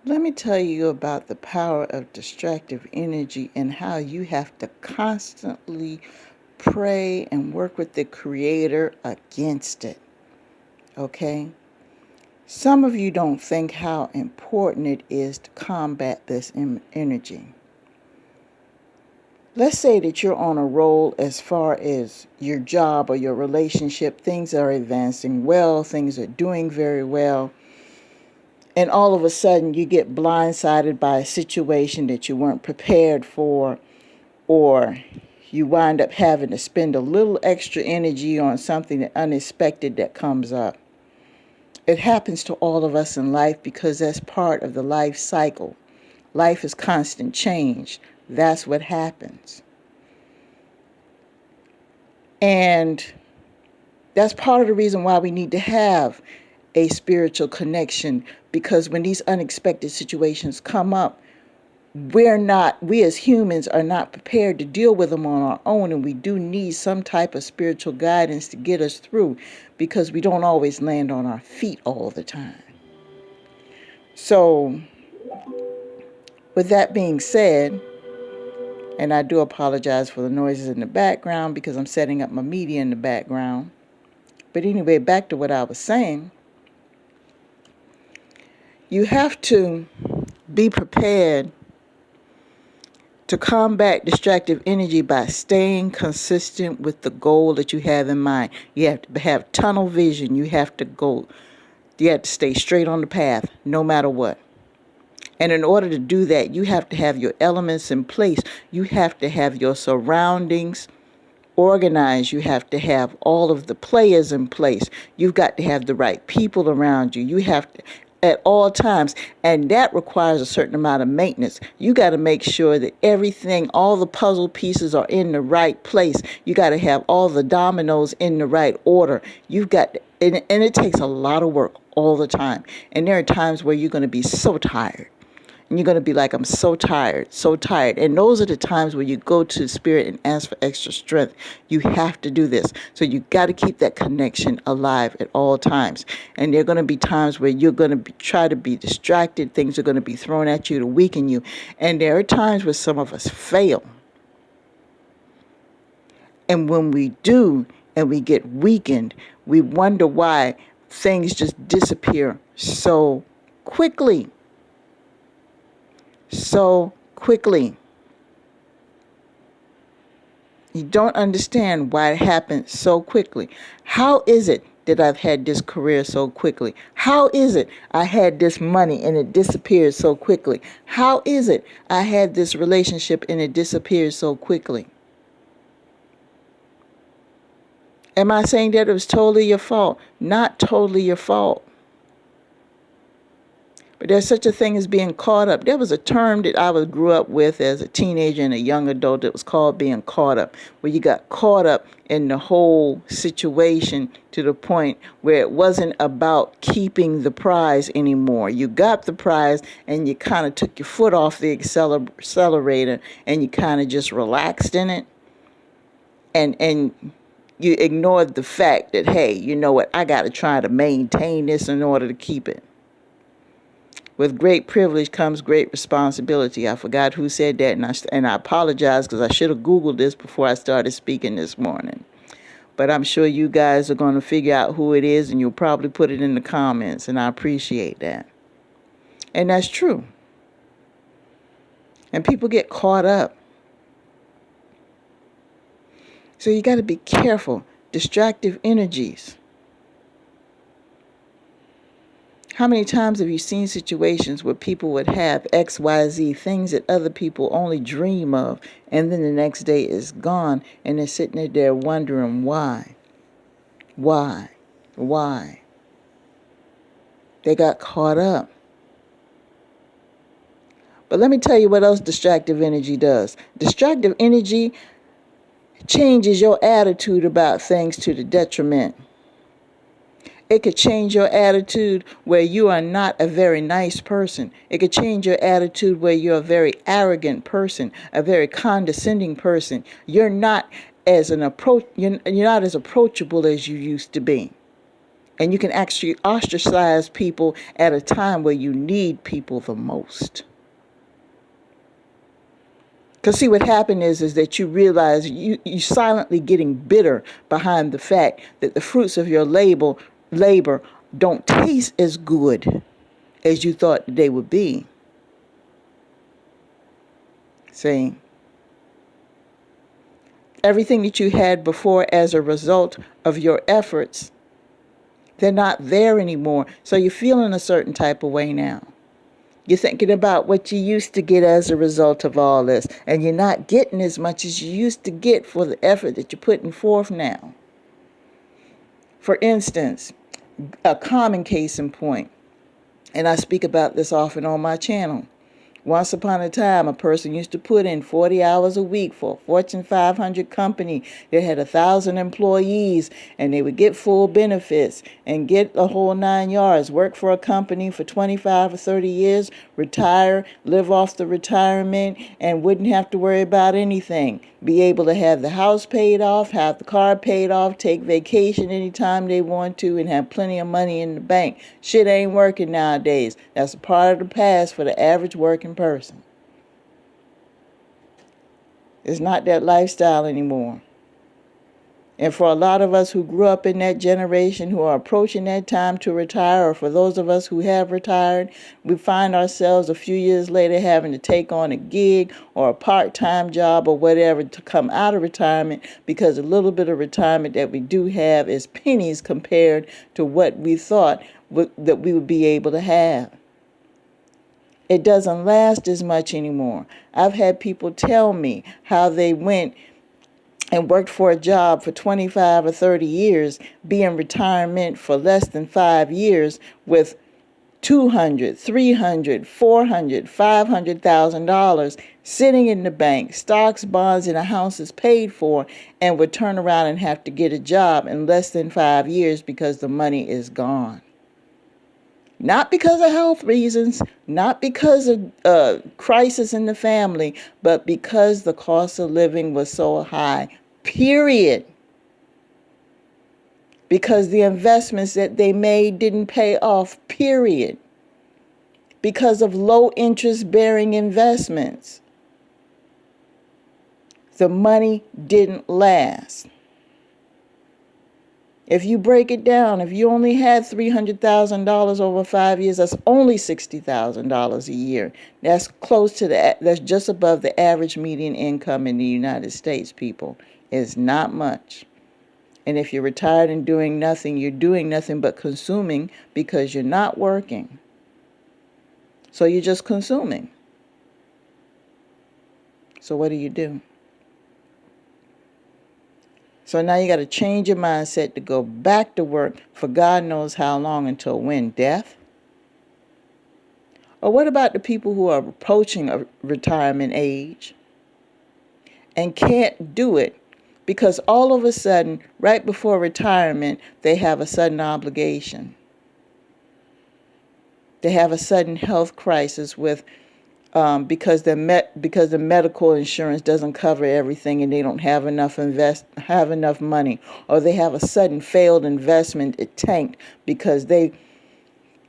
Let me tell you about the power of distractive energy and how you have to constantly pray and work with the Creator against it. Okay? Some of you don't think how important it is to combat this energy. Let's say that you're on a roll as far as your job or your relationship. Things are advancing well, things are doing very well. And all of a sudden you get blindsided by a situation that you weren't prepared for, or you wind up having to spend a little extra energy on something unexpected that comes up. It happens to all of us in life because that's part of the life cycle. Life is constant change. That's what happens. And that's part of the reason why we need to have a spiritual connection, because when these unexpected situations come up, we as humans are not prepared to deal with them on our own, and we do need some type of spiritual guidance to get us through, because we don't always land on our feet all the time. So, with that being said, and I do apologize for the noises in the background because I'm setting up my media in the background. But anyway, back to what I was saying. You have to be prepared to combat distractive energy by staying consistent with the goal that you have in mind. You have to have tunnel vision. You have to stay straight on the path, no matter what. And in order to do that, you have to have your elements in place. You have to have your surroundings organized. You have to have all of the players in place. You've got to have the right people around you. You have to, at all times, and that requires a certain amount of maintenance. You got to make sure that everything, all the puzzle pieces are in the right place. You got to have all the dominoes in the right order. You've got, and it takes a lot of work all the time. And there are times where you're going to be so tired. And you're going to be like, I'm so tired, so tired. And those are the times where you go to the Spirit and ask for extra strength. You have to do this. So you got to keep that connection alive at all times. And there are going to be times where you're going to try to be distracted. Things are going to be thrown at you to weaken you. And there are times where some of us fail. And when we do and we get weakened, we wonder why things just disappear so quickly. So quickly. You don't understand why it happened so quickly. How is it that I've had this career so quickly? How is it I had this money and it disappeared so quickly? How is it I had this relationship and it disappeared so quickly? Am I saying that it was totally your fault? Not totally your fault. But there's such a thing as being caught up. There was a term that I grew up with as a teenager and a young adult that was called being caught up, where you got caught up in the whole situation to the point where it wasn't about keeping the prize anymore. You got the prize and you kind of took your foot off the accelerator and you kind of just relaxed in it. And you ignored the fact that, hey, you know what, I got to try to maintain this in order to keep it. With great privilege comes great responsibility. I forgot who said that, and I apologize because I should have Googled this before I started speaking this morning. But I'm sure you guys are going to figure out who it is, and you'll probably put it in the comments, and I appreciate that. And that's true. And people get caught up. So you got to be careful. Distractive energies. How many times have you seen situations where people would have X, Y, Z, things that other people only dream of, and then the next day is gone, and they're sitting there wondering why? Why? Why? They got caught up. But let me tell you what else distractive energy does. Distractive energy changes your attitude about things to the detriment. It could change your attitude where you are not a very nice person. It could change your attitude where you're a very arrogant person, a very condescending person. You're not as approachable as you used to be. And you can actually ostracize people at a time where you need people the most. Because see, what happened is that you realize you silently getting bitter behind the fact that the fruits of your labor don't taste as good as you thought they would be. See, everything that you had before as a result of your efforts, they're not there anymore. So you're feeling a certain type of way now. You're thinking about what you used to get as a result of all this, and you're not getting as much as you used to get for the effort that you're putting forth now. For instance, a common case in point, and I speak about this often on my channel. Once upon a time, a person used to put in 40 hours a week for a Fortune 500 company that had 1,000 employees, and they would get full benefits and get the whole 9 yards, work for a company for 25 or 30 years, retire, live off the retirement, and wouldn't have to worry about anything. Be able to have the house paid off, have the car paid off, take vacation anytime they want to, and have plenty of money in the bank. Shit ain't working nowadays. That's a part of the past for the average working person. It's not that lifestyle anymore. And for a lot of us who grew up in that generation, who are approaching that time to retire, or for those of us who have retired, we find ourselves a few years later having to take on a gig or a part-time job or whatever to come out of retirement, because a little bit of retirement that we do have is pennies compared to what we thought that we would be able to have. It doesn't last as much anymore. I've had people tell me how they went and worked for a job for 25 or 30 years, be in retirement for less than 5 years with $200, $300, $400, $500,000 sitting in the bank, stocks, bonds, and a house is paid for, and would turn around and have to get a job in less than 5 years because the money is gone. Not because of health reasons, not because of crisis in the family, but because the cost of living was so high, period. Because the investments that they made didn't pay off, period. Because of low interest bearing investments. The money didn't last. If you break it down, if you only had $300,000 over 5 years, that's only $60,000 a year. That's close to that's just above the average median income in the United States, people. It's not much. And if you're retired and doing nothing, you're doing nothing but consuming because you're not working. So you're just consuming. So what do? So now you got to change your mindset to go back to work for God knows how long, until when? Death? Or what about the people who are approaching a retirement age and can't do it because all of a sudden, right before retirement, they have a sudden obligation. They have a sudden health crisis with because the medical insurance doesn't cover everything, and they don't have enough money, or they have a sudden failed investment, it tanked because they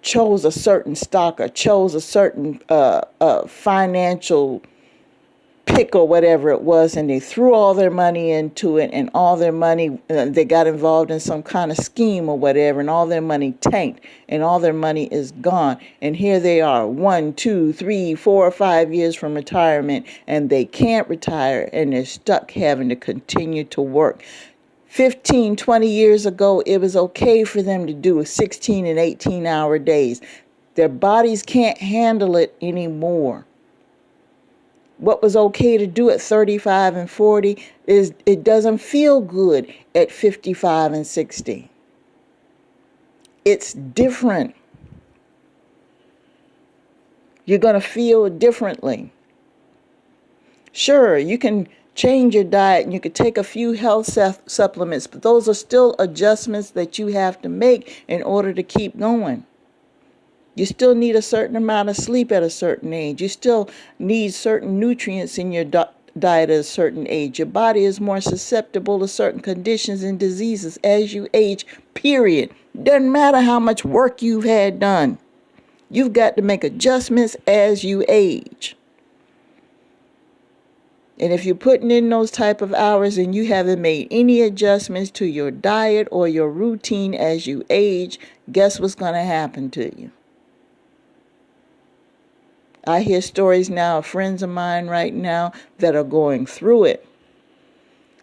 chose a certain stock or chose a certain financial pick or whatever it was, and they threw all their money into it, and all their money, they got involved in some kind of scheme or whatever, and all their money tanked, and all their money is gone. And here they are, 1, 2, 3, 4, or 5 years from retirement, and they can't retire, and they're stuck having to continue to work. 15, 20 years ago, it was okay for them to do 16 and 18-hour days. Their bodies can't handle it anymore. What was okay to do at 35 and 40 is it doesn't feel good at 55 and 60. It's different. You're going to feel differently. Sure, you can change your diet and you could take a few health supplements, but those are still adjustments that you have to make in order to keep going. You still need a certain amount of sleep at a certain age. You still need certain nutrients in your diet at a certain age. Your body is more susceptible to certain conditions and diseases as you age, period. Doesn't matter how much work you've had done. You've got to make adjustments as you age. And if you're putting in those type of hours and you haven't made any adjustments to your diet or your routine as you age, guess what's going to happen to you? I hear stories now of friends of mine right now that are going through it.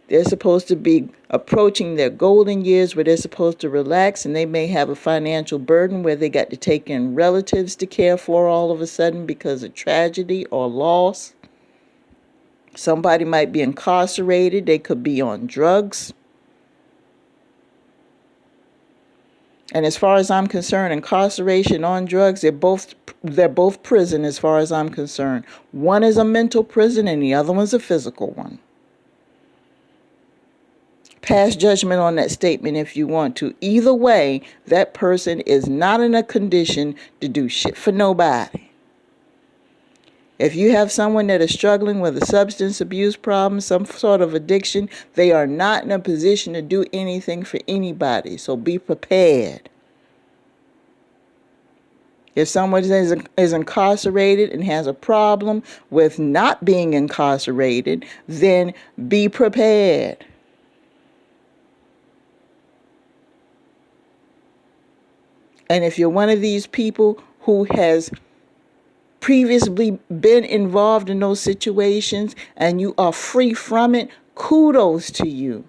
They're supposed to be approaching their golden years where they're supposed to relax, and they may have a financial burden where they got to take in relatives to care for all of a sudden because of tragedy or loss. Somebody might be incarcerated. They could be on drugs. And as far as I'm concerned, incarceration on drugs, they're both prison as far as I'm concerned. One is a mental prison and the other one's a physical one. Pass judgment on that statement if you want to. Either way, that person is not in a condition to do shit for nobody. If you have someone that is struggling with a substance abuse problem, some sort of addiction, they are not in a position to do anything for anybody. So be prepared. If someone is incarcerated and has a problem with not being incarcerated, then be prepared. And if you're one of these people who has previously been involved in those situations and you are free from it, kudos to you.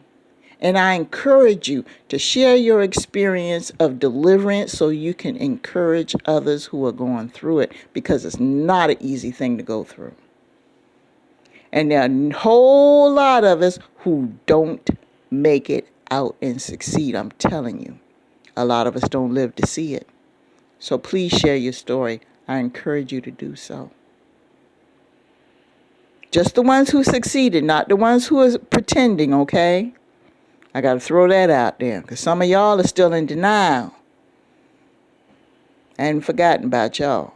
And I encourage you to share your experience of deliverance so you can encourage others who are going through it, because it's not an easy thing to go through. And there are a whole lot of us who don't make it out and succeed. I'm telling you, a lot of us don't live to see it. So please share your story. I encourage you to do so. Just the ones who succeeded, not the ones who are pretending, okay? I got to throw that out there because some of y'all are still in denial. I hadn't forgotten about y'all.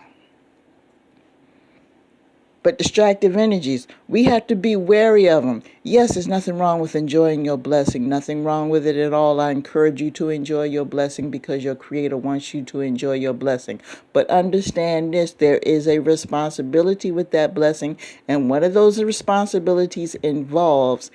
But distractive energies, we have to be wary of them. Yes, there's nothing wrong with enjoying your blessing. Nothing wrong with it at all. I encourage you to enjoy your blessing because your Creator wants you to enjoy your blessing. But understand this, there is a responsibility with that blessing. And one of those responsibilities involves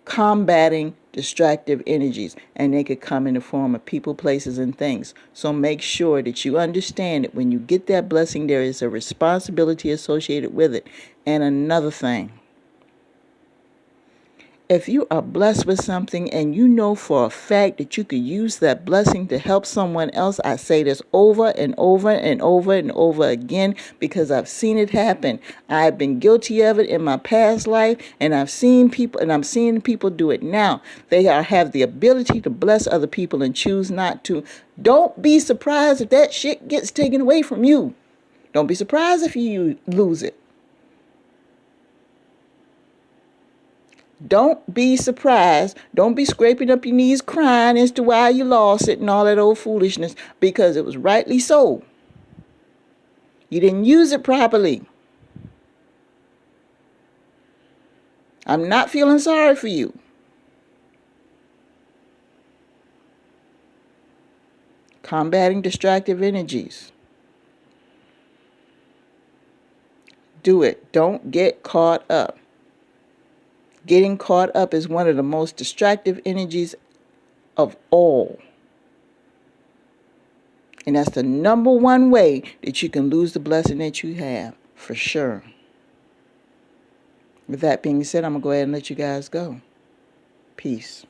combating distractive energies, and they could come in the form of people, places, and things. So make sure that you understand that when you get that blessing, there is a responsibility associated with it. And another thing, if you are blessed with something and you know for a fact that you could use that blessing to help someone else, I say this over and over and over and over again because I've seen it happen. I've been guilty of it in my past life, and I've seen people, and I'm seeing people do it now. They have the ability to bless other people and choose not to. Don't be surprised if that shit gets taken away from you. Don't be surprised if you lose it. Don't be surprised. Don't be scraping up your knees crying as to why you lost it and all that old foolishness, because it was rightly so. You didn't use it properly. I'm not feeling sorry for you. Combating distractive energies. Do it. Don't get caught up. Getting caught up is one of the most distractive energies of all. And that's the number one way that you can lose the blessing that you have, for sure. With that being said, I'm going to go ahead and let you guys go. Peace.